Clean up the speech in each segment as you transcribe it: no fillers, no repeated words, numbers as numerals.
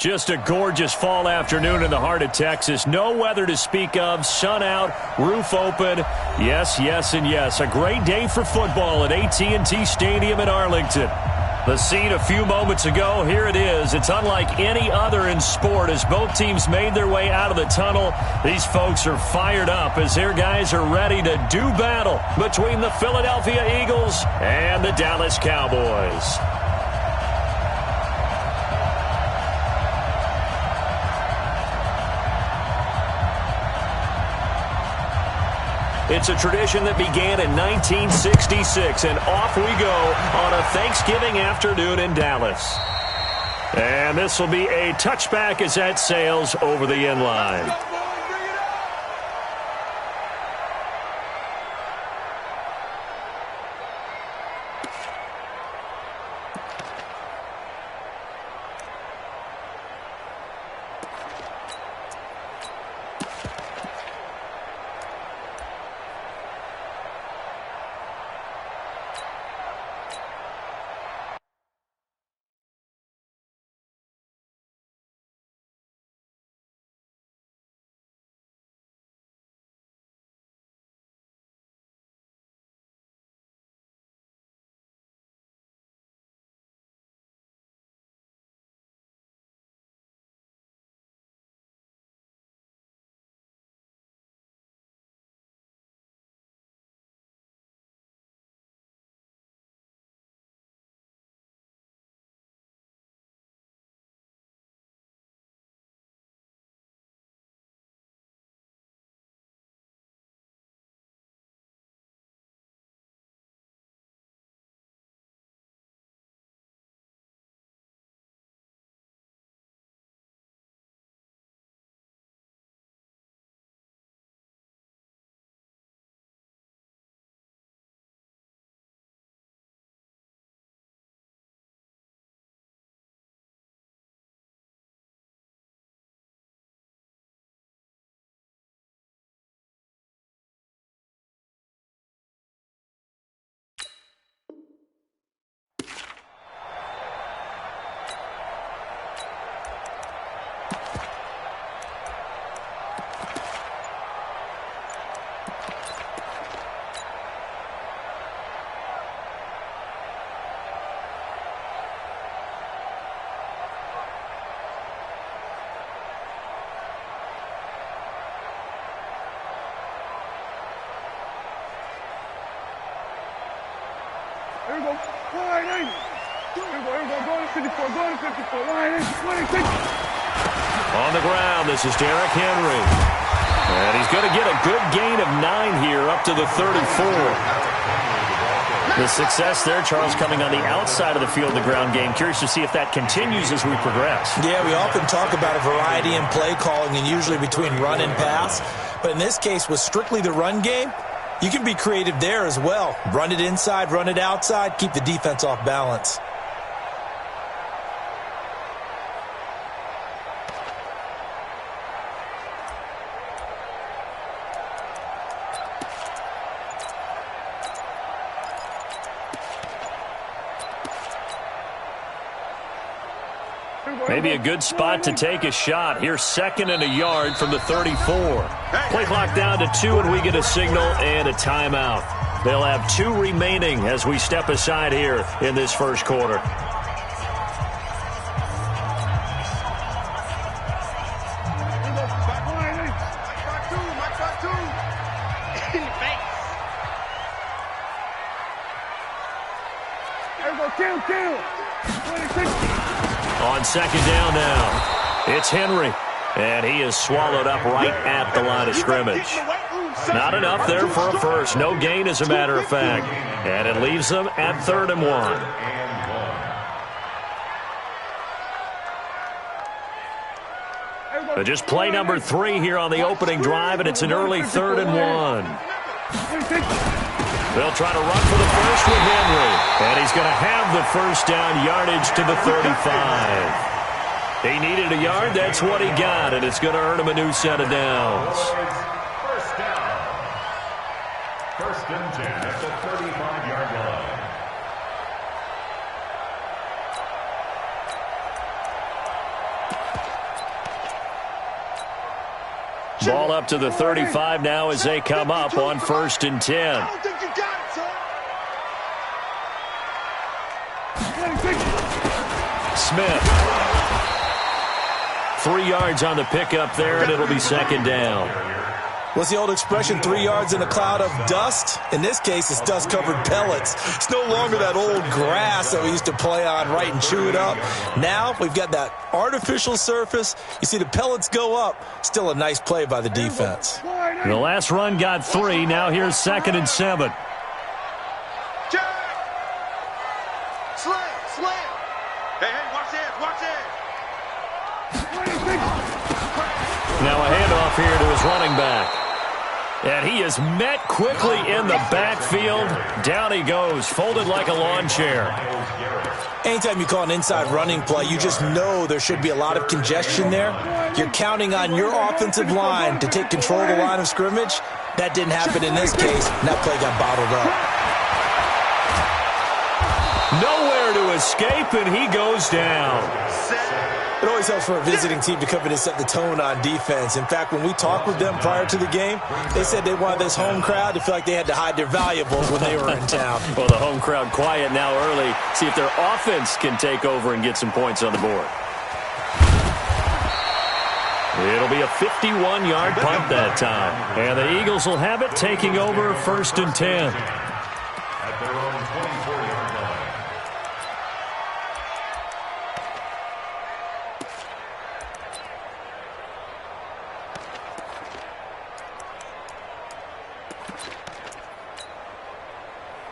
Just a gorgeous fall afternoon in the heart of Texas. No weather to speak of. Sun out, roof open. Yes, yes, and yes. A great day for football at AT&T Stadium in Arlington. The scene a few moments ago, here it is. It's unlike any other in sport as both teams made their way out of the tunnel. These folks are fired up as their guys are ready to do battle between the Philadelphia Eagles and the Dallas Cowboys. It's a tradition that began in 1966, and off we go on a Thanksgiving afternoon in Dallas. And this will be a touchback as that sails over the end line. Here we go. Line 8. Here we go. Go to 54. Go to 54. Line 8. On the ground, this is Derrick Henry. And he's going to get a good gain of 9 here up to the 34. The success there, Charles, coming on the outside of the field, the ground game. Curious to see if that continues as we progress. Yeah, we often talk about a variety in play calling and usually between run and pass. But in this case, with strictly the run game, you can be creative there as well. Run it inside, run it outside, keep the defense off balance. Maybe a good spot to take a shot. Here's 2nd and a yard from the 34. Play clock down to 2, and we get a signal and a timeout. They'll have 2 remaining as we step aside here in this first quarter. On 2nd down now, it's Henry, and he is swallowed up right at the line of scrimmage. Not enough there for a first. No gain, as a matter of fact. And it leaves them at 3rd and 1. But just play number 3 here on the opening drive, and it's an early 3rd and 1. They'll try to run for the first with Henry. And he's going to have the first down, yardage to the 35. He needed a yard. That's what he got, and it's going to earn him a new set of downs. First down. 1st and 10 at the 35-yard line. Ball up to the 35 now as they come up on 1st and 10. I don't think you got it, son. Smith. 3 yards on the pickup there, and it'll be 2nd down. What's the old expression, 3 yards in a cloud of dust? In this case, it's dust-covered pellets. It's no longer that old grass that we used to play on, right, and chew it up. Now we've got that artificial surface. You see the pellets go up. Still a nice play by the defense. The last run got 3. Now here's 2nd and 7. Slam. Hey, watch this. Now a handoff here to his running back. And he is met quickly in the backfield. Down he goes, folded like a lawn chair. Anytime you call an inside running play, you just know there should be a lot of congestion there. You're counting on your offensive line to take control of the line of scrimmage. That didn't happen in this case, and that play got bottled up. Nowhere to escape, and he goes down. It always helps for a visiting team to come in and set the tone on defense. In fact, when we talked with them prior to the game, they said they wanted this home crowd to feel like they had to hide their valuables when they were in town. Well, the home crowd quiet now early. See if their offense can take over and get some points on the board. It'll be a 51-yard punt that time. And the Eagles will have it, taking over 1st and 10. At their own 24-yard line.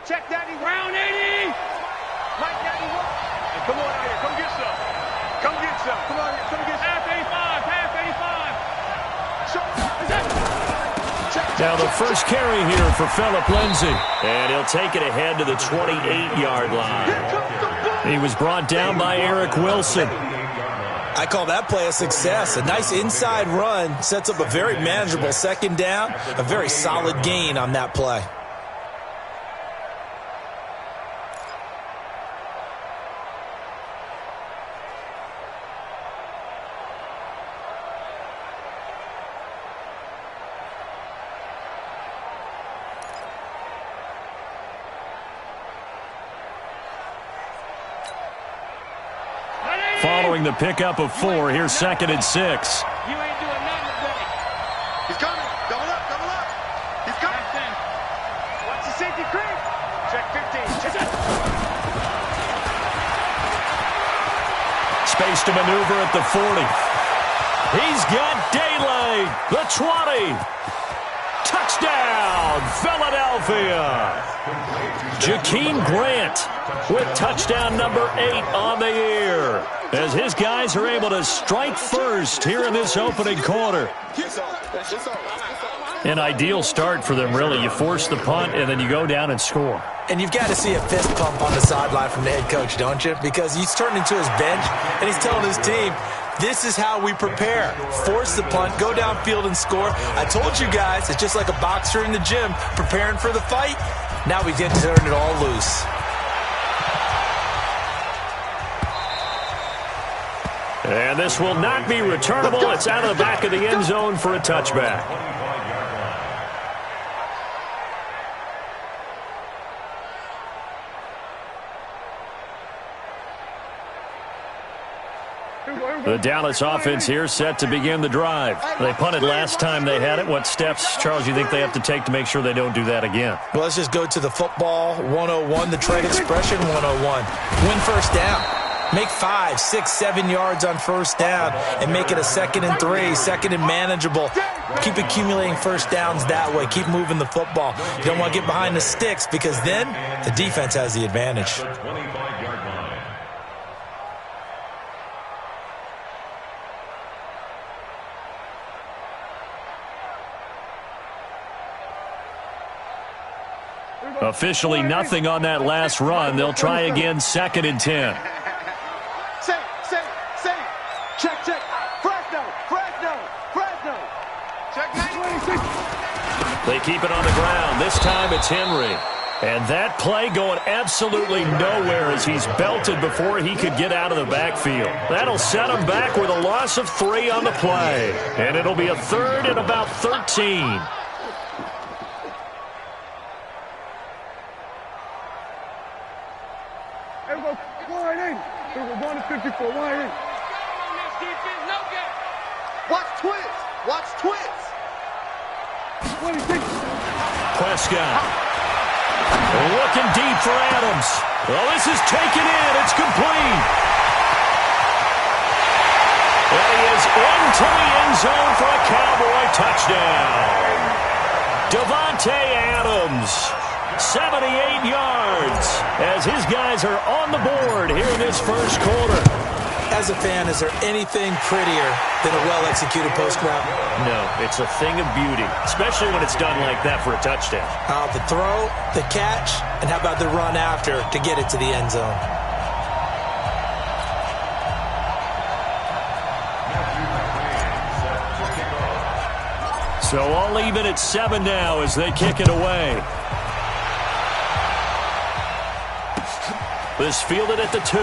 Check Daddy. Round 80. Mike Daddy. Hey, come on out here. Come get some. Come get some. Come on here. Come get some. Half 85. Now the first carry here for Phillip Lindsay. And he'll take it ahead to the 28-yard line. He was brought down by Eric Wilson. I call that play a success. A nice inside run sets up a very manageable 2nd down. A very solid gain on that play. Following the pickup of 4, here's 2nd and 6. You ain't doing nothing today. He's coming. Double up. He's coming. Watch the safety creep. Check 15. Check it. Space to maneuver at the 40. He's got daylight. The 20. Touchdown, Philadelphia. Jakeem Grant with touchdown number 8 on the year, as his guys are able to strike first here in this opening quarter. An ideal start for them, really. You force the punt, and then you go down and score. And you've got to see a fist pump on the sideline from the head coach, don't you? Because he's turned into his bench, and he's telling his team, this is how we prepare. Force the punt, go downfield and score. I told you guys, it's just like a boxer in the gym preparing for the fight. Now we get to turn it all loose. And this will not be returnable. It's out of the back of the end zone for a touchback. The Dallas offense here set to begin the drive. They punted last time they had it. What steps, Charles, you think they have to take to make sure they don't do that again? Well, let's just go to the football 101, the trade expression 101. Win first down. Make 5, 6, 7 yards on first down and make it a 2nd and 3, 2nd and manageable. Keep accumulating first downs that way. Keep moving the football. You don't want to get behind the sticks because then the defense has the advantage. 25-yard line. Officially nothing on that last run. They'll try again, 2nd and 10. Say. Check. Fresno. Check 96. They keep it on the ground. This time it's Henry. And that play going absolutely nowhere as he's belted before he could get out of the backfield. That'll set him back with a loss of 3 on the play. And it'll be a 3rd and about 13. Watch twins. Prescott. Looking deep for Adams. Well, this is taken in. It's complete. And he is into the end zone for a Cowboy touchdown. Davante Adams, 78 yards, as his guys are on the board here in this first quarter. As a fan, is there anything prettier than a well-executed post-grab? No, it's a thing of beauty, especially when it's done like that for a touchdown. The throw, the catch, and how about the run after to get it to the end zone? So all even at 7 now as they kick it away. This fielded at the 2.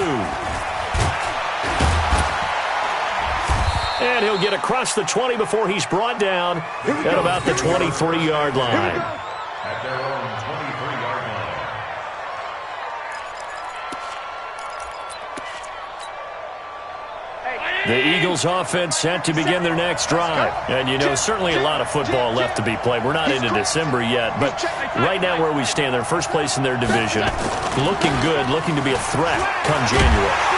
And he'll get across the 20 before he's brought down at about the 23-yard line. At their own 23-yard line. The Eagles offense set to begin their next drive. And, you know, certainly a lot of football left to be played. We're not into December yet, but right now where we stand, they're first place in their division. Looking good, looking to be a threat come January.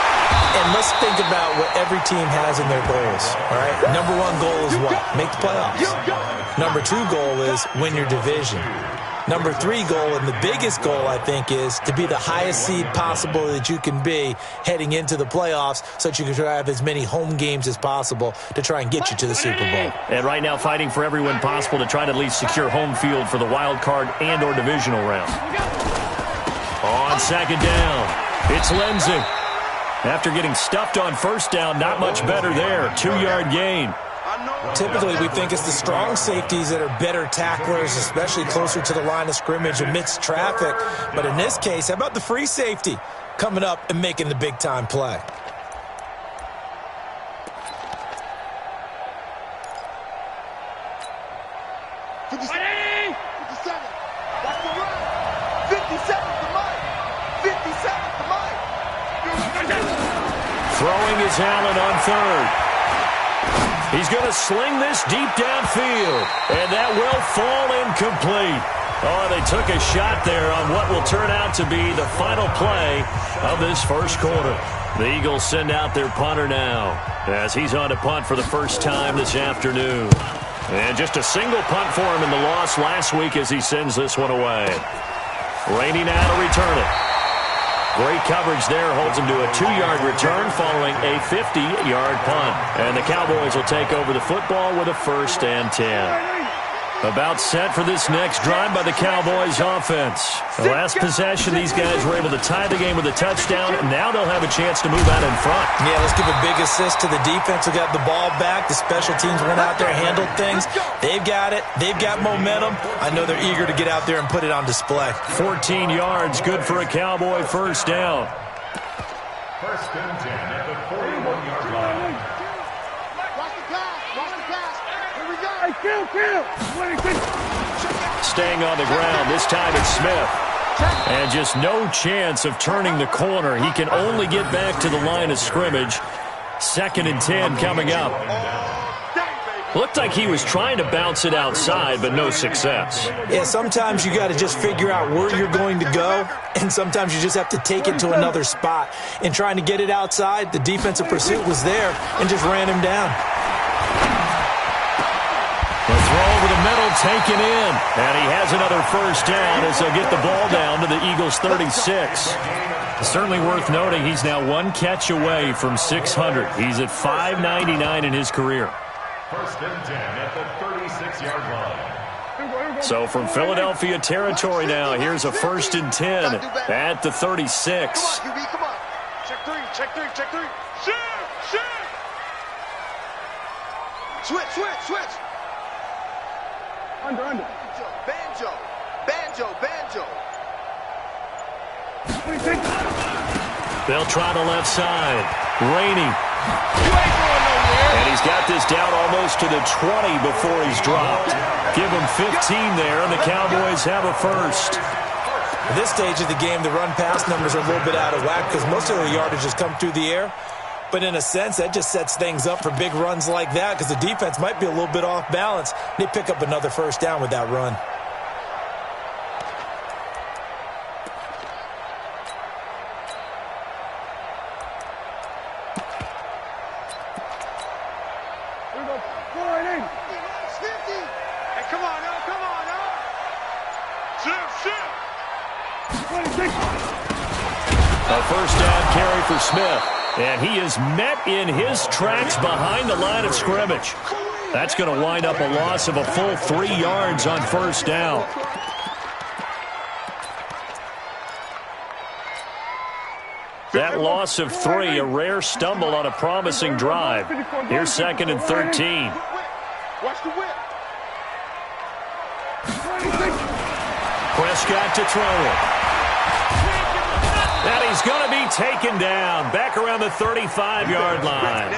And let's think about what every team has in their goals, all right? Number 1 goal is what? Make the playoffs. Number 2 goal is win your division. Number 3 goal, and the biggest goal, I think, is to be the highest seed possible that you can be heading into the playoffs so that you can try to have as many home games as possible to try and get you to the Super Bowl. And right now fighting for every win possible to try to at least secure home field for the wild card and or divisional round. On second down, it's Lindsey. After getting stuffed on first down, not much better there. 2-yard gain. Typically, we think it's the strong safeties that are better tacklers, especially closer to the line of scrimmage amidst traffic. But in this case, how about the free safety coming up and making the big-time play? Throwing is Allen on 3rd. He's going to sling this deep downfield, and that will fall incomplete. Oh, they took a shot there on what will turn out to be the final play of this first quarter. The Eagles send out their punter now as he's on to punt for the first time this afternoon. And just a single punt for him in the loss last week as he sends this one away. Rainey now to return it. Great coverage there, holds him to a 2-yard return following a 50-yard punt. And the Cowboys will take over the football with a 1st and 10. About set for this next drive by the Cowboys offense. The last possession, these guys were able to tie the game with a touchdown. Now they'll have a chance to move out in front. Yeah, let's give a big assist to the defense who got the ball back. The special teams went out there, handled things. They've got it. They've got momentum. I know they're eager to get out there and put it on display. 14 yards, good for a Cowboy first down. 1st and 10 at the 41-yard line. Staying on the ground, this time it's Smith. And just no chance of turning the corner. He can only get back to the line of scrimmage. 2nd and 10 coming up. Looked like he was trying to bounce it outside, but no success. Yeah, sometimes you got to just figure out where you're going to go, and sometimes you just have to take it to another spot. In trying to get it outside, the defensive pursuit was there and just ran him down. The throw over the middle taken in, and he has another first down as they'll get the ball down to the Eagles' 36. Certainly worth noting he's now 1 catch away from 600. He's at 599 in his career. 1st and 10 at the 36-yard line. So from Philadelphia territory now, here's a 1st and 10 at the 36. Come on, QB, come on. Check 3, check 3, check 3. Shoot! Switch. Under. Banjo. They'll try the left side. Rainey. And he's got this down almost to the 20 before he's dropped. Give him 15 there, and the Cowboys have a first. At this stage of the game, the run-pass numbers are a little bit out of whack because most of the yardage has come through the air. But in a sense, that just sets things up for big runs like that because the defense might be a little bit off balance. They pick up another first down with that run. A first down carry for Smith. And he is met in his tracks behind the line of scrimmage. That's going to wind up a loss of a full 3 yards on first down. That loss of 3, a rare stumble on a promising drive. Here's 2nd and 13. Watch the whip. Prescott to throw it. And he's going to be taken down back around the 35-yard line.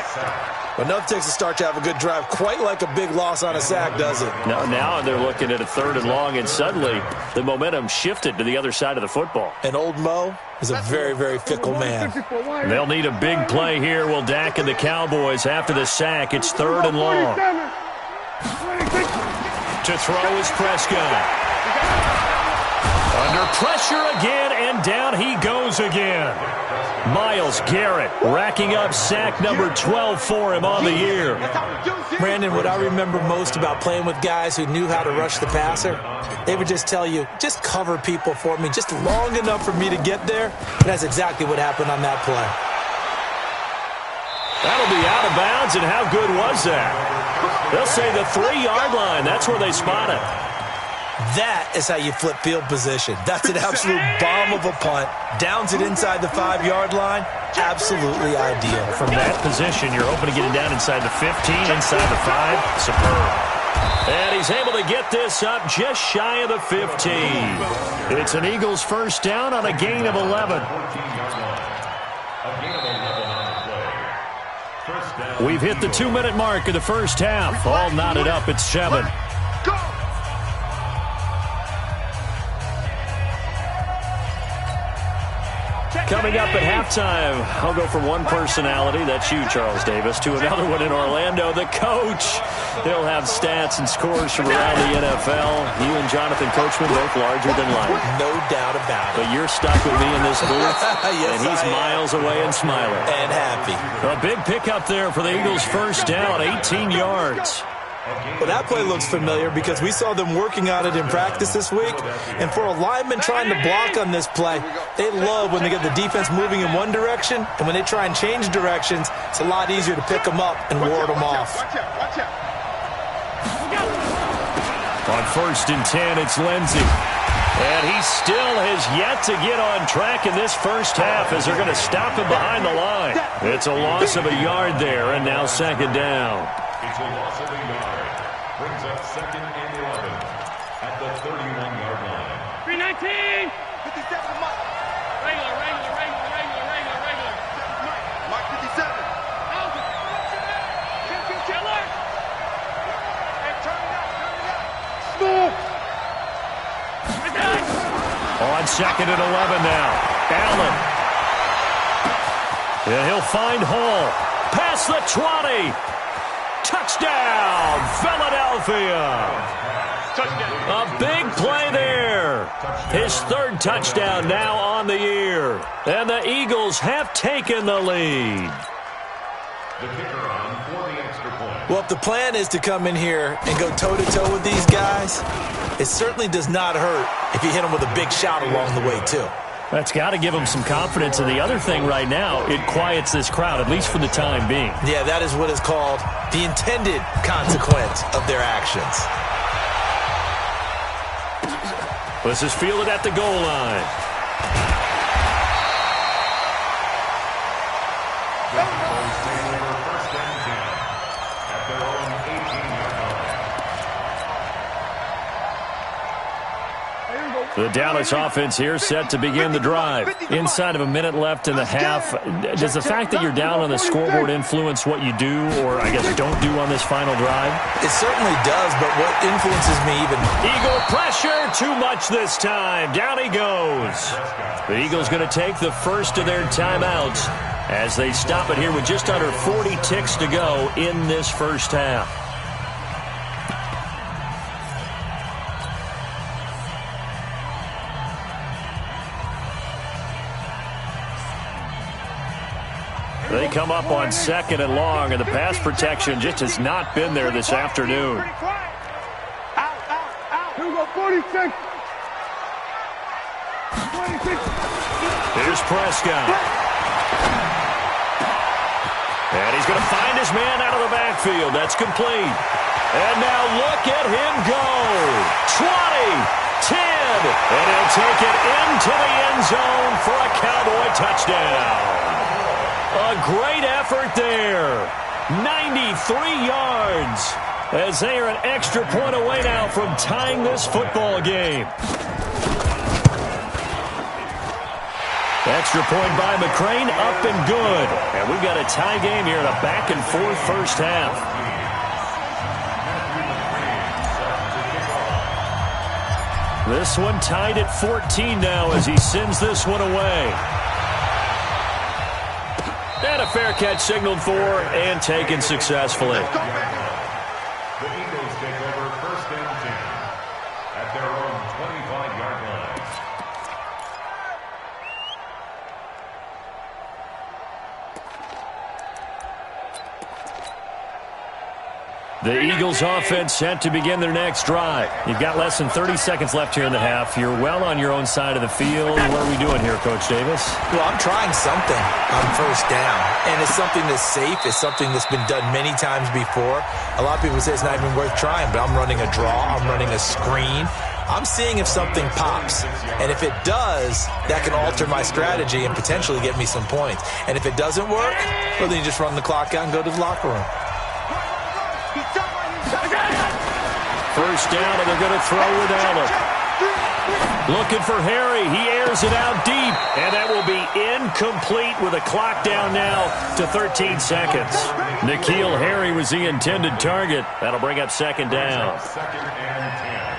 But enough takes to start to have a good drive, quite like a big loss on a sack, does it? No, now they're looking at a 3rd and long, and suddenly the momentum shifted to the other side of the football. And old Mo is a very, very fickle man. They'll need a big play here. Will Dak and the Cowboys after the sack. It's 3rd and long. To throw is Prescott. Under pressure again, and down he goes again. Myles Garrett racking up sack number 12 for him on the year. Brandon, what I remember most about playing with guys who knew how to rush the passer, they would just tell you, just cover people for me, just long enough for me to get there. And that's exactly what happened on that play. That'll be out of bounds, and how good was that? They'll say the 3-yard line. That's where they spot it. That is how you flip field position. That's an absolute bomb of a punt. Downs it inside the 5-yard line. Absolutely ideal. From that position, you're hoping to get it down inside the 15, inside the 5. Superb. And he's able to get this up just shy of the 15. It's an Eagles first down on a gain of 11. We've hit the 2-minute mark of the first half. All knotted up at 7. Coming up at halftime, I'll go from one personality, that's you, Charles Davis, to another one in Orlando, the coach. He'll have stats and scores from around the NFL. You and Jonathan Coachman both larger than life. No doubt about it. But you're stuck with me in this booth, yes, and he's miles away and smiling. And happy. A big pickup there for the Eagles first down, 18 yards. Well, that play looks familiar because we saw them working on it in practice this week. And for a lineman trying to block on this play, they love when they get the defense moving in one direction. And when they try and change directions, it's a lot easier to pick them up and ward them off. On 1st and 10, it's Lindsey. And he still has yet to get on track in this first half as they're going to stop him behind the line. It's a loss of a yard there, and now 2nd down. It's a loss of a yard. Brings up 2nd and 11 at the 31-yard line. 319. 57 Mike. Regular. Mike 57. Killer. Hey, turn it up. Smooth. On 2nd and 11 now. Allen. And he'll find Hall. Past the 20. Touchdown, Philadelphia. Touchdown. A big play there. His 3rd touchdown now on the year. And the Eagles have taken the lead. The kicker on for the extra point. Well, if the plan is to come in here and go toe-to-toe with these guys, it certainly does not hurt if you hit them with a big shot along the way, too. That's got to give them some confidence. And the other thing right now, it quiets this crowd, at least for the time being. Yeah, that is what is called the intended consequence of their actions. This is fielded at the goal line. The Dallas offense here set to begin the drive. Inside of a minute left in the half. Does the fact that you're down on the scoreboard influence what you do, or I guess don't do on this final drive? It certainly does, but what influences me even... Eagle pressure, too much this time. Down he goes. The Eagles going to take the first of their timeouts as they stop it here with just under 40 ticks to go in this first half. They come up on 2nd and long, and the pass protection just has not been there this afternoon. Out. Here we go, 46. 26. Here's Prescott. And he's going to find his man out of the backfield. That's complete. And now look at him go. 20, 10, and he'll take it into the end zone for a Cowboy touchdown. A great effort there. 93 yards as they are an extra point away now from tying this football game. Extra point by McCrane, up and good. And we've got a tie game here in a back-and-forth first half. This one tied at 14 now as he sends this one away. And a fair catch signaled for and taken successfully. The Eagles take over 1st and 10 at their own 25-yard line. The Eagles offense set to begin their next drive. You've got less than 30 seconds left here in the half. You're well on your own side of the field. What are we doing here, Coach Davis? Well, I'm trying something on 1st down, and it's something that's safe. It's something that's been done many times before. A lot of people say it's not even worth trying, but I'm running a draw. I'm running a screen. I'm seeing if something pops, and if it does, that can alter my strategy and potentially get me some points. And if it doesn't work, well, then you just run the clock out and go to the locker room. First down, and they're going to throw with Allen. Looking for Harry. He airs it out deep, and that will be incomplete with a clock down now to 13 seconds. N'Keal Harry was the intended target. That'll bring up 2nd down. 2nd and 10.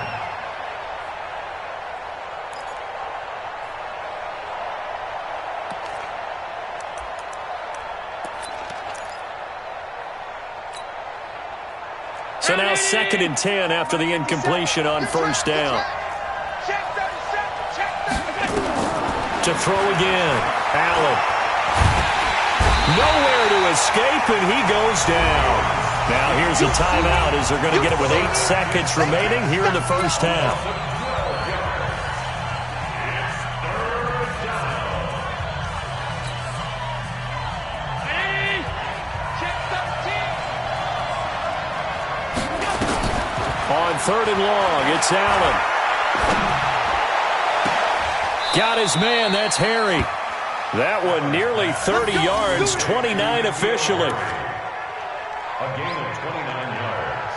So now 2nd and 10 after the incompletion on 1st down. To throw again. Allen. Nowhere to escape, and he goes down. Now here's a timeout as they're going to get it with 8 seconds remaining here in the first half. On 3rd and long, it's Allen. Got his man, that's Harry. That one nearly 30 yards, 29 officially. A gain of 29 yards.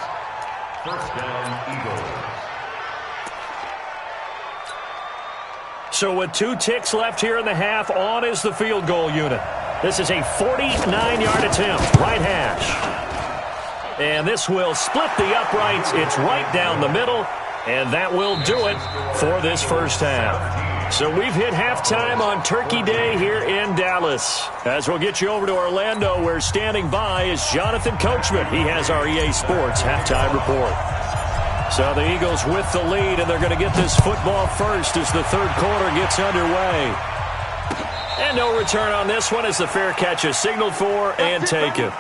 1st down, Eagles. So with 2 ticks left here in the half, on is the field goal unit. This is a 49-yard attempt, right hash. And this will split the uprights. It's right down the middle, and that will do it for this first half. So we've hit halftime on Turkey Day here in Dallas. As we'll get you over to Orlando, where standing by is Jonathan Coachman. He has our EA Sports halftime report. So the Eagles with the lead, and they're going to get this football first as the 3rd quarter gets underway. And no return on this one as the fair catch is signaled for and taken.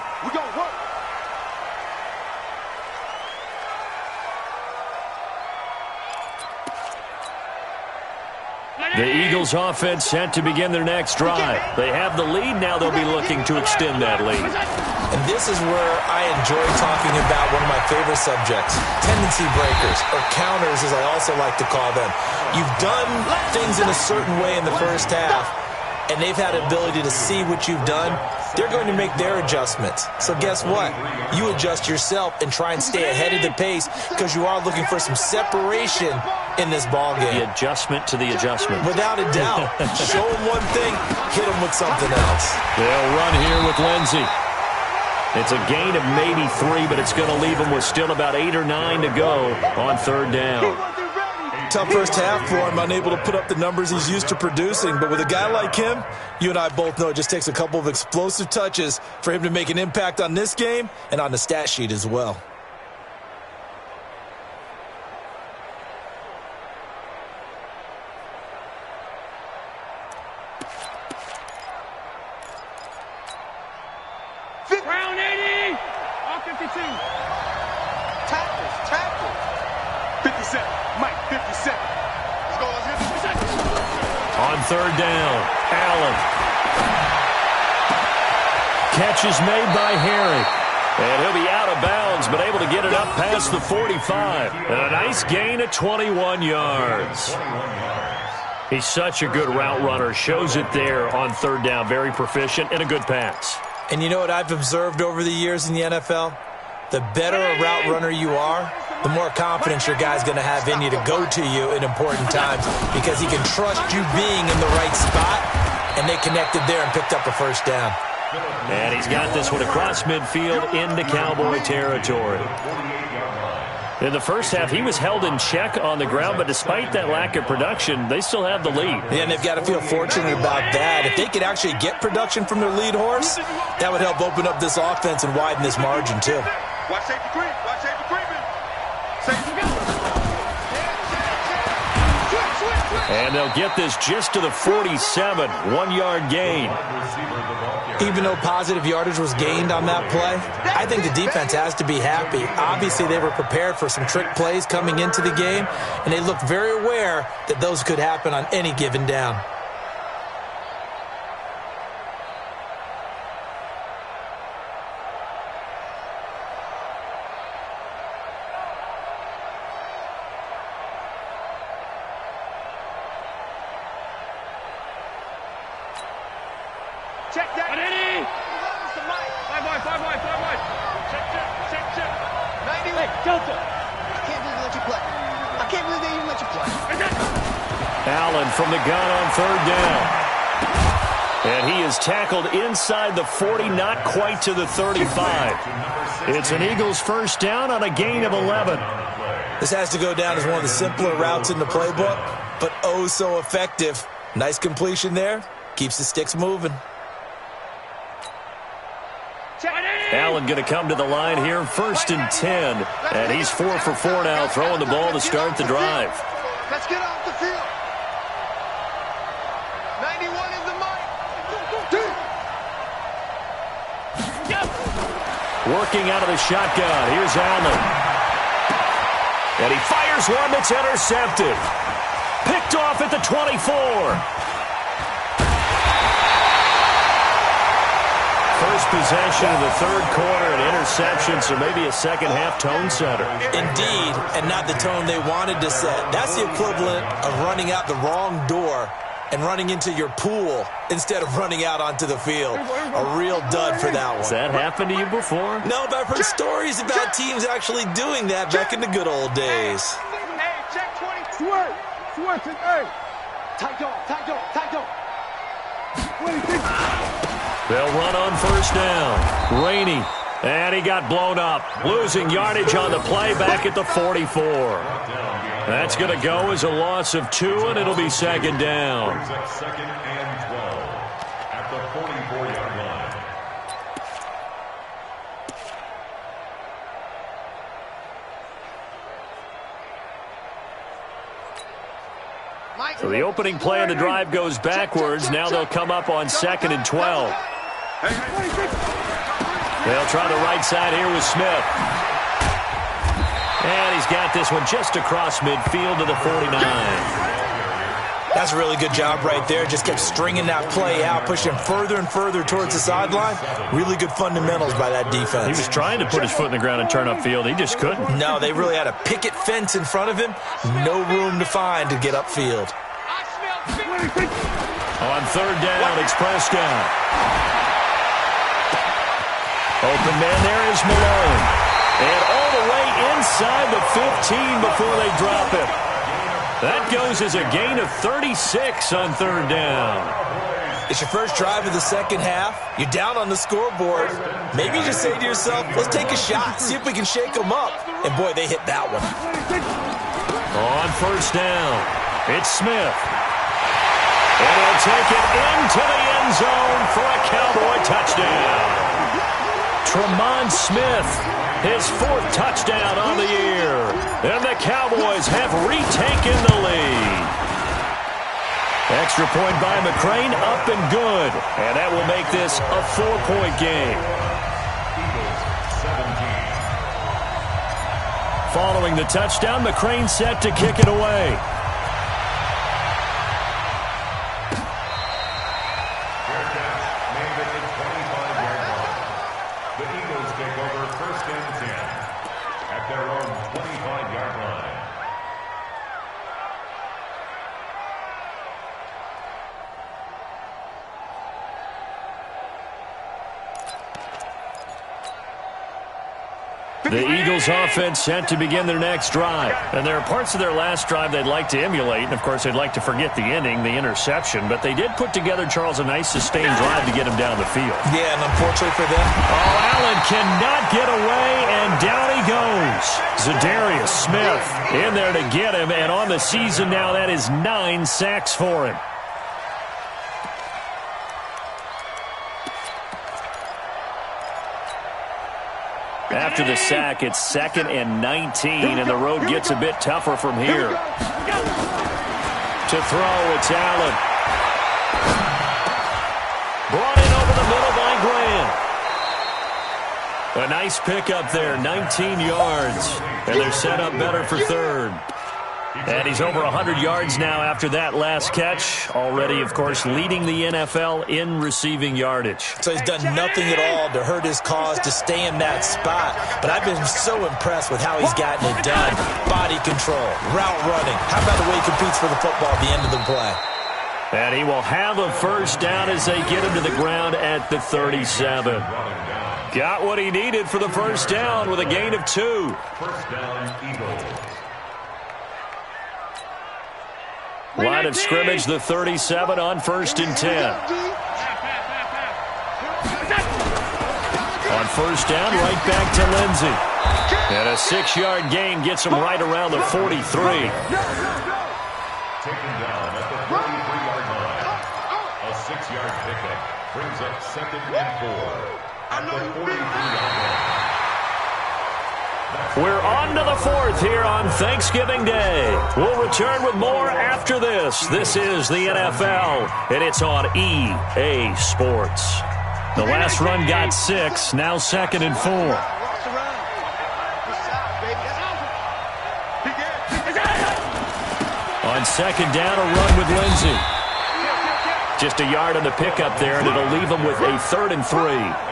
The Eagles offense set to begin their next drive. They have the lead. Now they'll be looking to extend that lead. And this is where I enjoy talking about one of my favorite subjects, tendency breakers, or counters as I also like to call them. You've done things in a certain way in the first half, and they've had an ability to see what you've done, they're going to make their adjustments. So guess what? You adjust yourself and try and stay ahead of the pace because you are looking for some separation in this ball game. The adjustment to the adjustment. Without a doubt. Show them one thing, hit them with something else. They'll run here with Lindsey. It's a gain of maybe 3, but it's going to leave them with still about 8 or 9 to go on 3rd down. Tough first half for him, unable to put up the numbers he's used to producing. But with a guy like him, you and I both know it just takes a couple of explosive touches for him to make an impact on this game and on the stat sheet as well. Round 80! All 52. Tackle. 57. Mike, 57. Let's go, let's get 57. On 3rd down, Allen. Catch is made by Harry. And he'll be out of bounds, but able to get it up past the 45. And a nice gain of 21 yards. He's such a good route runner. Shows it there on 3rd down. Very proficient and a good pass. And you know what I've observed over the years in the NFL? The better a route runner you are, the more confidence your guy's going to have in you to go to you in important times because he can trust you being in the right spot, and they connected there and picked up a 1st down. And he's got this one across midfield into Cowboy territory. In the first half, he was held in check on the ground, but despite that lack of production, they still have the lead. Yeah, and they've got to feel fortunate about that. If they could actually get production from their lead horse, that would help open up this offense and widen this margin, too. Watch safety creep. Watch safety creeping. Safety go. And they'll get this just to the 47, 1-yard gain. Even though positive yardage was gained on that play, I think the defense has to be happy. Obviously, they were prepared for some trick plays coming into the game, and they looked very aware that those could happen on any given down. Check that. Eddie. Five wide. Check. 90. Hey, Delta. I can't believe they let you play. I can't believe they even let you play. Allen from the gun on 3rd down. And he is tackled inside the 40, not quite to the 35. It's an Eagles 1st down on a gain of 11. This has to go down as one of the simpler routes in the playbook, but oh so effective. Nice completion there. Keeps the sticks moving. Allen going to come to the line here, 1st and 10. And he's 4 for 4 now, throwing the ball to start the drive. Let's get off the field. 91 is the mic. Working out of the shotgun. Here's Allen. And he fires one that's intercepted. Picked off at the 24. First possession of the 3rd quarter, an interception, so maybe a second-half tone setter. Indeed, and not the tone they wanted to set. That's the equivalent of running out the wrong door and running into your pool instead of running out onto the field. A real dud for that one. Has that happened to you before? No, but I've heard stories about teams actually doing that back in the good old days. Hey, check 20. Swerve. Hey. Tight dog. They'll run on 1st down. Rainey. And he got blown up. Losing yardage on the play back at the 44. That's going to go as a loss of 2, and it'll be 2nd down. 2nd and 12 at the 44-yard line. So the opening play of the drive goes backwards. Now they'll come up on 2nd and 12. They'll try the right side here with Smith. And he's got this one just across midfield to the 49. That's a really good job right there. Just kept stringing that play out, pushing him further and further towards the sideline. Really good fundamentals by that defense. He was trying to put his foot in the ground and turn upfield. He just couldn't. No, they really had a picket fence in front of him. No room to find to get upfield. On third down, it's Prescott. Open man there is Malone. And all the way inside the 15 before they drop it. That goes as a gain of 36 on third down. It's your first drive of the second half. You're down on the scoreboard. Maybe you just say to yourself, let's take a shot, see if we can shake them up. And boy, they hit that one. On first down, it's Smith. And he'll take it into the end zone for a Cowboy touchdown. Tremont Smith, his fourth touchdown on the year. And the Cowboys have retaken the lead. Extra point by McCrane, up and good. And that will make this a 4-point game. Following the touchdown, McCrane set to kick it away. The Eagles take over first and 10 at their own 25-yard line. The Eagles offense set to begin their next drive. And there are parts of their last drive they'd like to emulate. And, of course, they'd like to forget the inning, the interception. But they did put together, Charles, a nice sustained drive to get him down the field. Yeah, and unfortunately for them. Oh, Allen cannot get away, and down he goes. Zadarius Smith in there to get him. And on the season now, that is 9 sacks for him. After the sack, it's 2nd and 19, and the road gets a bit tougher from here. To throw, it's Allen. Brought in over the middle by Graham. A nice pickup there, 19 yards. And they're set up better for third. And he's over 100 yards now after that last catch. Already, of course, leading the NFL in receiving yardage. So he's done nothing at all to hurt his cause to stay in that spot. But I've been so impressed with how he's gotten it done. Body control, route running. How about the way he competes for the football at the end of the play? And he will have a first down as they get him to the ground at the 37. Got what he needed for the first down with a gain of 2. First down, Eagles. Line of scrimmage, the 37 on 1st and 10. On first down, right back to Lindsey. And a 6-yard gain gets him right around the 43. Taken down at the 43-yard line. A 6-yard pickup brings up 2nd and 4 at the 43-yard line. We're on to the 4th here on Thanksgiving Day. We'll return with more after this. This is the NFL, and it's on EA Sports. The last run got 6, now 2nd and 4. On 2nd down, a run with Lindsey. Just a yard on the pickup there, and it'll leave him with a 3rd and 3.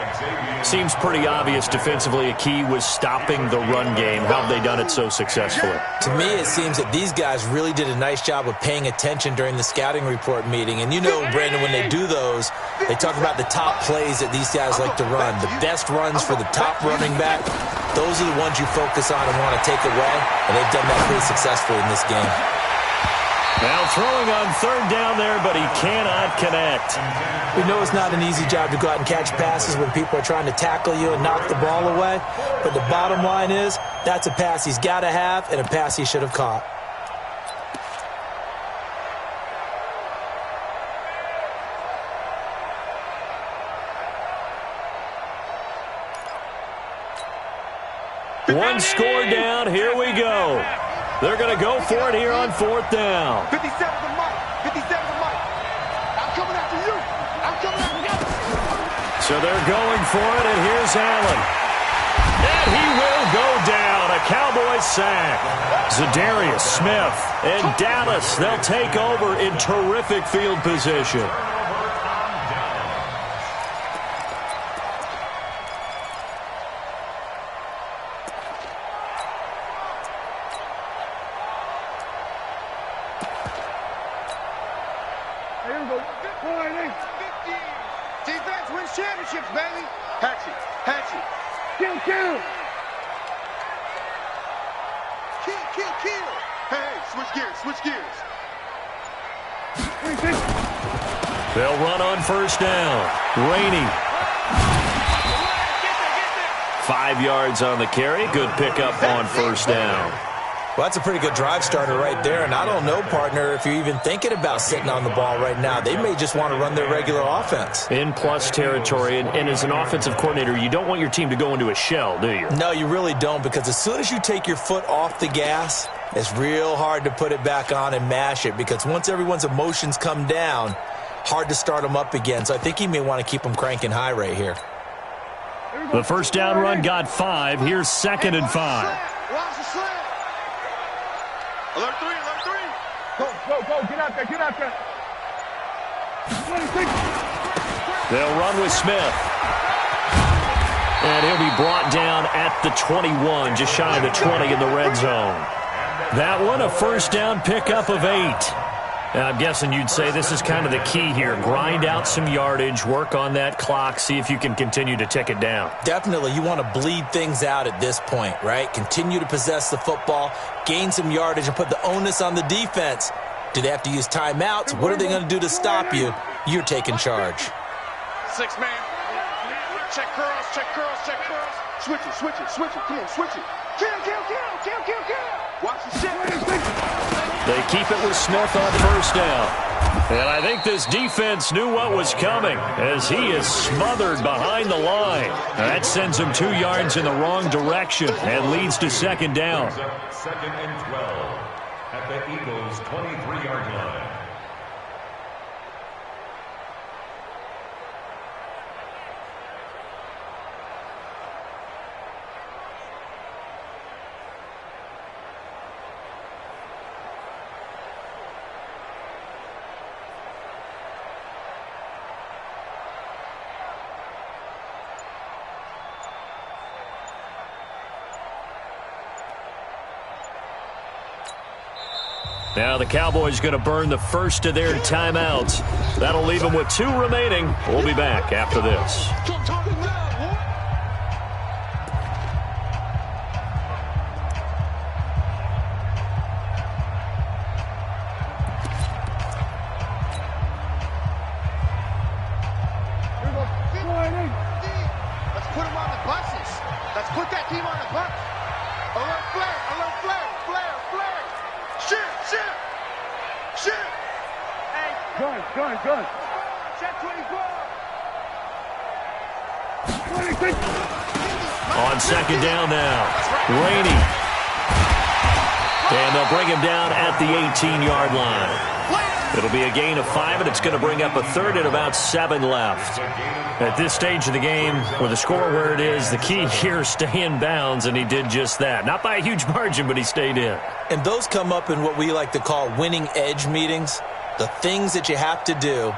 Seems pretty obvious defensively a key was stopping the run game. How have they done it so successfully? To me, it seems that these guys really did a nice job of paying attention during the scouting report meeting. And you know, Brandon, when they do those, they talk about the top plays that these guys like to run. The best runs for the top running back, those are the ones you focus on and want to take away. And they've done that pretty successfully in this game. Now throwing on 3rd down there, but he cannot connect. We know it's not an easy job to go out and catch passes when people are trying to tackle you and knock the ball away. But the bottom line is, that's a pass he's got to have and a pass he should have caught. One score down, here we go. They're going to go for it here on 4th down. 57 to Mike. 57 to Mike. I'm coming after you. I'm coming after you. So they're going for it, and here's Allen. And he will go down. A Cowboys sack. Zadarius Smith and Dallas, they'll take over in terrific field position. Here we go. 40. 50. Defense wins championships, baby. Hatchet. Hatchet. Kill, kill. Kill, kill, kill. Hey, switch gears, switch gears. They'll run on first down. Rainey. 5 yards on the carry. Good pickup on first down. Well, that's a pretty good drive starter right there. And I don't know, partner, if you're even thinking about sitting on the ball right now. They may just want to run their regular offense. In plus territory. And as an offensive coordinator, you don't want your team to go into a shell, do you? No, you really don't, because as soon as you take your foot off the gas, it's real hard to put it back on and mash it, because once everyone's emotions come down, hard to start them up again. So I think he may want to keep them cranking high right here. The first down run got 5. Here's 2nd and 5. Watch the slant. Alert 3, alert 3. Go, go, go. Get out there, get out there. 26. They'll run with Smith. And he'll be brought down at the 21, just shy of the 20 in the red zone. That one, a first down pickup of 8. Now, I'm guessing you'd say this is kind of the key here. Grind out some yardage, work on that clock, see if you can continue to tick it down. Definitely, you want to bleed things out at this point, right? Continue to possess the football, gain some yardage, and put the onus on the defense. Do they have to use timeouts? What are they going to do to stop you? You're taking charge. 6 man. Check curls, check curls, check curls. Switch it, switch it, switch it. Come on, switch it. Kill, kill, kill, kill, kill, kill. Watch the shit. They keep it with Smith on first down. And I think this defense knew what was coming as he is smothered behind the line. That sends him 2 yards in the wrong direction and leads to 2nd down. 2nd and 12 at the Eagles' 23-yard line. Now the Cowboys going to burn the first of their timeouts. That'll leave them with 2 remaining. We'll be back after this. Let's put them on the buses. Let's put that team on the bus. Alert flare, alert flare, flare, flare. Shit, shit, shit. Hey, gun. Check 24. 26. On 2nd down now. Rainey. And they'll bring him down at the 18-yard line. It'll be a gain of 5, and it's going to bring up a 3rd and about 7 left. At this stage of the game, with the score where it is, the key here is stay in bounds, and he did just that. Not by a huge margin, but he stayed in. And those come up in what we like to call winning edge meetings. The things that you have to do,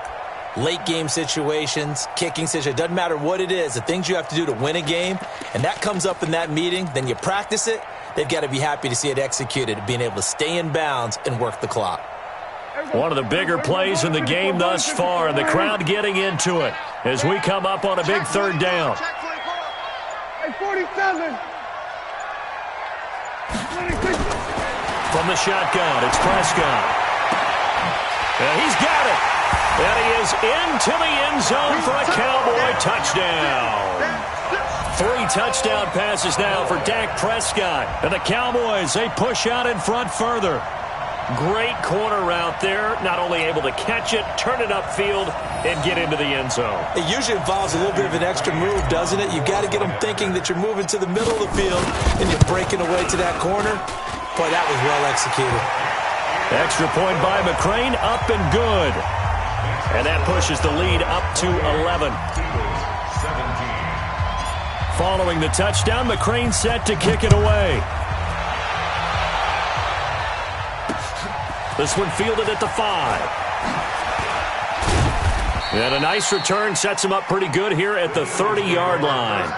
late game situations, kicking situations, doesn't matter what it is, the things you have to do to win a game, and that comes up in that meeting, then you practice it, they've got to be happy to see it executed, being able to stay in bounds and work the clock. One of the bigger plays in the game thus far, and the crowd getting into it as we come up on a big 3rd down. Check 24. Hey, 47. 26. From the shotgun, it's Prescott. And he's got it. And he is into the end zone for a Cowboy touchdown. 3 touchdown passes now for Dak Prescott. And the Cowboys, they push out in front further. Great corner route there. Not only able to catch it, turn it upfield, and get into the end zone. It usually involves a little bit of an extra move, doesn't it? You've got to get them thinking that you're moving to the middle of the field and you're breaking away to that corner. Boy, that was well executed. Extra point by McCrane, up and good. And that pushes the lead up to 11. Following the touchdown, McCrane set to kick it away. This one fielded at the 5. And a nice return sets him up pretty good here at the 30-yard line.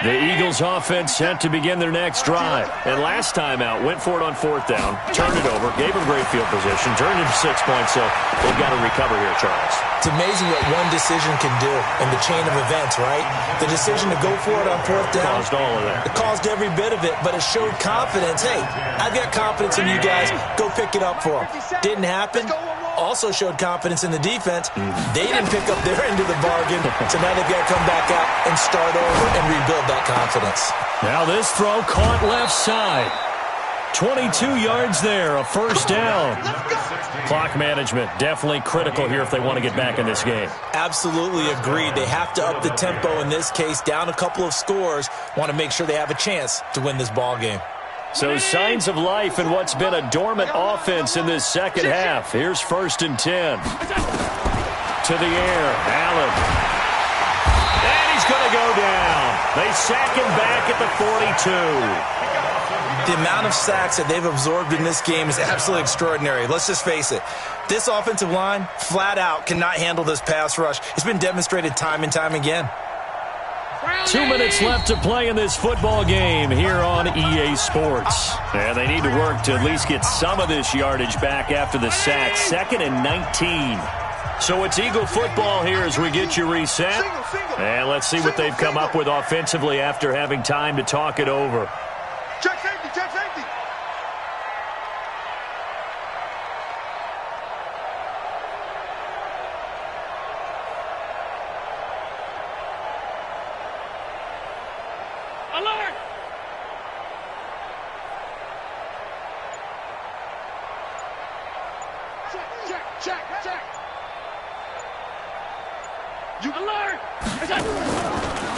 The Eagles offense set to begin their next drive. And last time out, went for it on 4th down, turned it over, gave them great field position, turned it into 6 points, so they've got to recover here, Charles. It's amazing what one decision can do in the chain of events, right? The decision to go for it on 4th down. Caused all of that. It caused every bit of it, but it showed confidence. Hey, I've got confidence in you guys. Go pick it up for them. Didn't happen. Also showed confidence in the defense. They didn't pick up their end of the bargain, so now they've got to come back out and start over and rebuild that confidence. Now this throw caught left side. 22 yards there, a 1st down. Clock management definitely critical here if they want to get back in this game. Absolutely agreed. They have to up the tempo in this case, down a couple of scores. Want to make sure they have a chance to win this ball game. So signs of life in what's been a dormant offense in this second half. Here's 1st and 10. To the air, Allen. And he's going to go down. They sack him back at the 42. The amount of sacks that they've absorbed in this game is absolutely extraordinary. Let's just face it. This offensive line, flat out, cannot handle this pass rush. It's been demonstrated time and time again. 2 minutes left to play in this football game here on EA Sports. And they need to work to at least get some of this yardage back after the sack. 2nd and 19. So it's Eagle football here as we get you reset. And let's see what they've come up with offensively after having time to talk it over. Check safety, check safety. Alert! Check. You alert!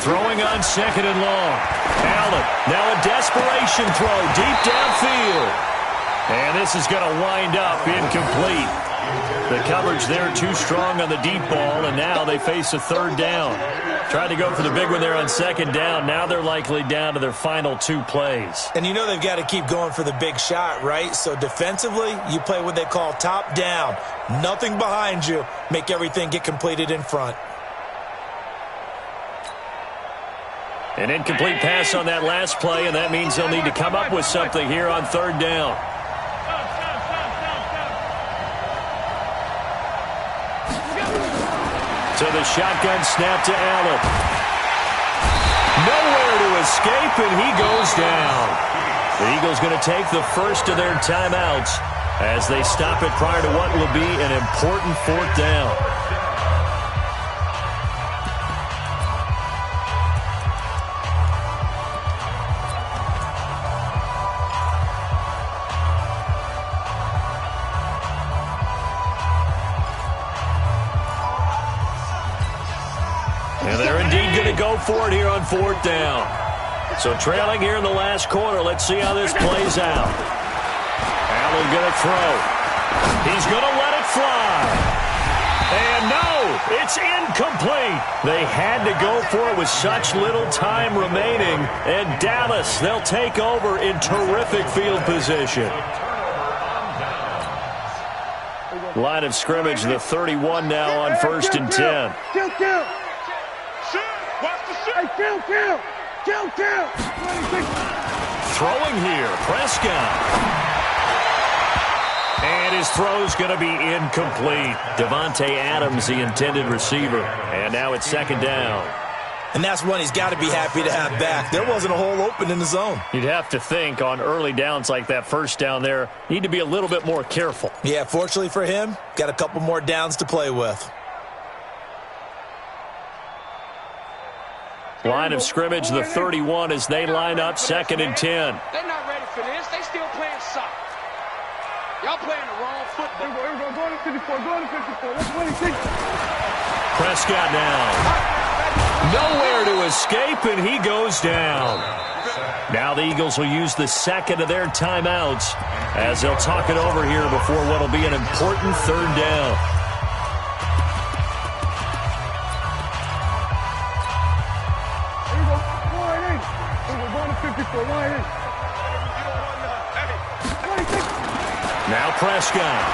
Throwing on 2nd and long. Allen, now a desperation throw deep downfield. And this is going to wind up incomplete. The coverage there too strong on the deep ball, and now they face a 3rd down. Tried to go for the big one there on 2nd down. Now they're likely down to their final 2 plays. And you know they've got to keep going for the big shot, right? So defensively, you play what they call top down. Nothing behind you. Make everything get completed in front. An incomplete pass on that last play, and that means they'll need to come up with something here on 3rd down. So the shotgun snap to Allen. Nowhere to escape, and he goes down. The Eagles going to take the first of their timeouts as they stop it prior to what will be an important 4th down. And they're indeed going to go for it here on 4th down. So trailing here in the last quarter. Let's see how this plays out. Allen going to throw. He's going to let it fly. And no, it's incomplete. They had to go for it with such little time remaining. And Dallas, they'll take over in terrific field position. Line of scrimmage, the 31 now on 1st and 10. Kill. Watch the shit. Hey, kill. Throwing here, Prescott. And his throw's going to be incomplete. Devontae Adams, the intended receiver. And now it's 2nd down. And that's one he's got to be happy to have back. There wasn't a hole open in the zone. You'd have to think on early downs like that 1st down there, need to be a little bit more careful. Yeah, fortunately for him, got a couple more downs to play with. Line of scrimmage, the 31 as they line up 2nd and 10. They're not ready for this. They still playing soccer. Y'all playing the wrong football. Here we go. Go to 54. That's 26. Prescott now. Nowhere to escape, and he goes down. Now the Eagles will use the 2nd of their timeouts as they'll talk it over here before what will be an important 3rd down. Now Prescott.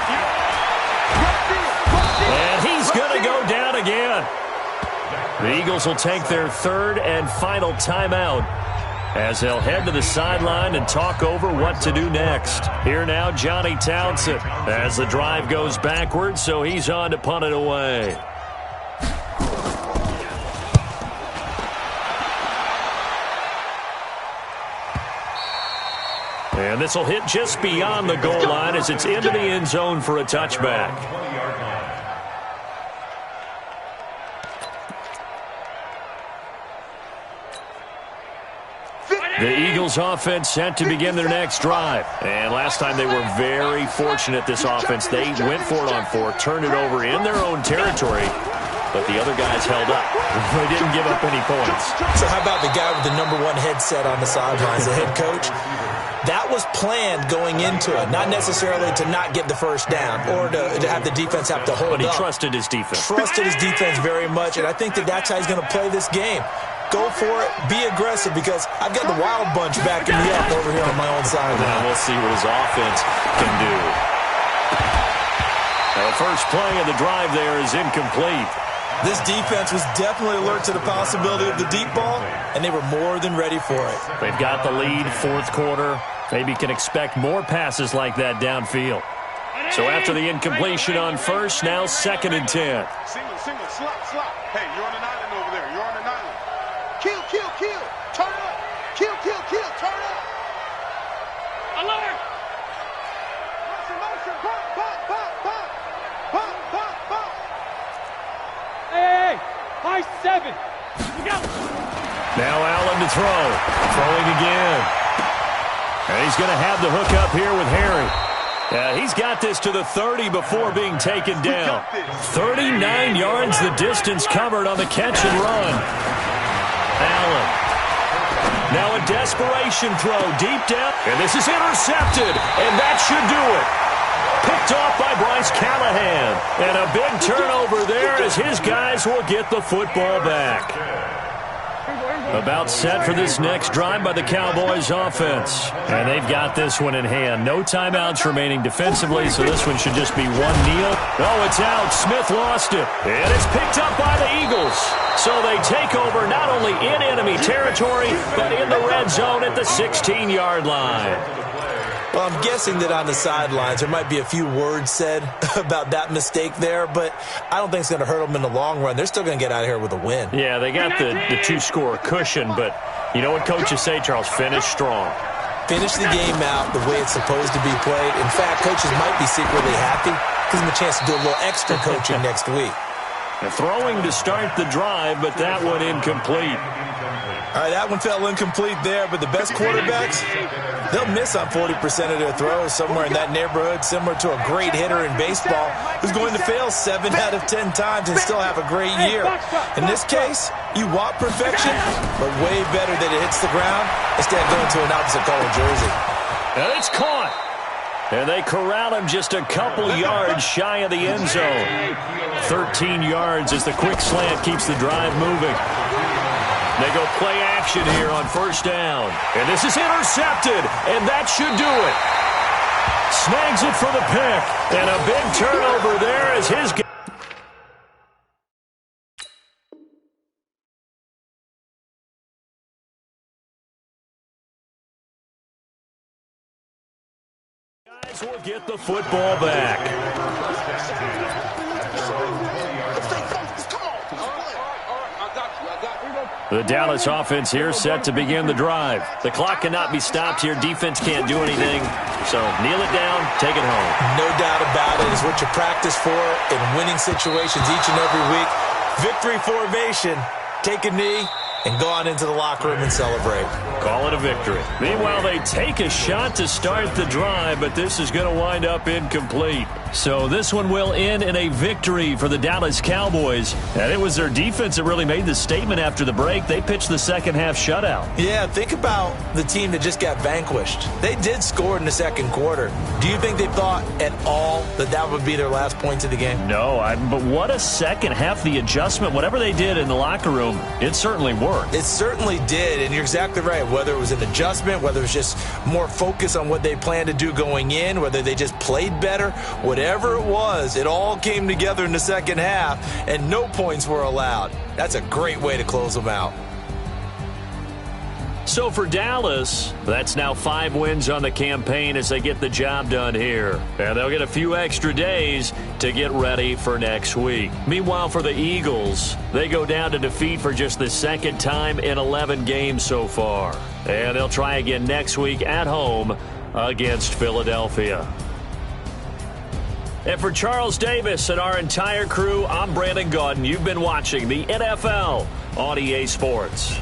And he's going to go down again. The Eagles will take their third and final timeout as they'll head to the sideline and talk over what to do next. Here now, Johnny Townsend, as the drive goes backwards, so he's on to punt it away. And this will hit just beyond the goal line as it's into the end zone for a touchback. The Eagles offense set to begin their next drive. And last time they were very fortunate, this offense. They went for it on fourth, turned it over in their own territory, but the other guys held up. They didn't give up any points. So how about the guy with the #1 headset on the sidelines, the head coach? That was planned going into it, not necessarily to not get the first down or to have the defense have to hold up. But he trusted his defense. Trusted his defense very much, and I think that's how he's going to play this game. Go for it. Be aggressive, because I've got the wild bunch backing me up over here on my own side. Now we'll see what his offense can do. Now the first play of the drive there is incomplete. This defense was definitely alert to the possibility of the deep ball, and they were more than ready for it. They've got the lead, fourth quarter. Maybe can expect more passes like that downfield. So after the incompletion on first, now 2nd and 10. Single, slot. Hey, you're on an island over there. You're on an island. Kill. Turn up. Kill. Turn up. Alert! Motion. Bump. Hey, high 7. Look out. Now Allen to throw. Throwing again. And he's going to have the hook up here with Harry. He's got this to the 30 before being taken down. 39 yards the distance covered on the catch and run. Allen. Now a desperation throw deep down. And this is intercepted. And that should do it. Picked off by Bryce Callahan. And a big turnover there as his guys will get the football back. About set for this next drive by the Cowboys offense. And they've got this one in hand. No timeouts remaining defensively, so this one should just be one kneel. Oh, it's out. Smith lost it. And it's picked up by the Eagles. So they take over not only in enemy territory, but in the red zone at the 16-yard line. Well, I'm guessing that on the sidelines there might be a few words said about that mistake there, but I don't think it's going to hurt them in the long run. They're still going to get out of here with a win. Yeah, they got the two-score cushion, but you know what coaches say, Charles? Finish strong. Finish the game out the way it's supposed to be played. In fact, coaches might be secretly happy. Gives them a chance to do a little extra coaching next week. And throwing to start the drive, but that one incomplete. All right, that one fell incomplete there, but the best quarterbacks, they'll miss on 40% of their throws, somewhere in that neighborhood, similar to a great hitter in baseball who's going to fail 7 out of 10 times and still have a great year. In this case, you want perfection, but way better that it hits the ground instead of going to an opposite color jersey. And it's caught. And they corral him just a couple yards shy of the end zone. 13 yards as the quick slant keeps the drive moving. They go play action here on first down. And this is intercepted, and that should do it. Snags it for the pick, and a big turnover there as his guys will get the football back. The Dallas offense here set to begin the drive. The clock cannot be stopped here. Defense can't do anything. So kneel it down, take it home. No doubt about it. It's what you practice for in winning situations each and every week. Victory formation. Take a knee and go on into the locker room and celebrate. Call it a victory. Meanwhile, they take a shot to start the drive, but this is going to wind up incomplete. So this one will end in a victory for the Dallas Cowboys. And it was their defense that really made the statement after the break. They pitched the second-half shutout. Yeah, think about the team that just got vanquished. They did score in the second quarter. Do you think they thought at all that that would be their last points of the game? No, but what a second half. The adjustment, whatever they did in the locker room, it certainly worked. It certainly did, and you're exactly right. Whether it was an adjustment, whether it was just more focus on what they planned to do going in, whether they just played better, whatever whatever it was, it all came together in the second half, and no points were allowed. That's a great way to close them out. So for Dallas, that's now 5 wins on the campaign as they get the job done here. And they'll get a few extra days to get ready for next week. Meanwhile, for the Eagles, they go down to defeat for just the second time in 11 games so far. And they'll try again next week at home against Philadelphia. And for Charles Davis and our entire crew, I'm Brandon Gaudin. You've been watching the NFL on EA Sports.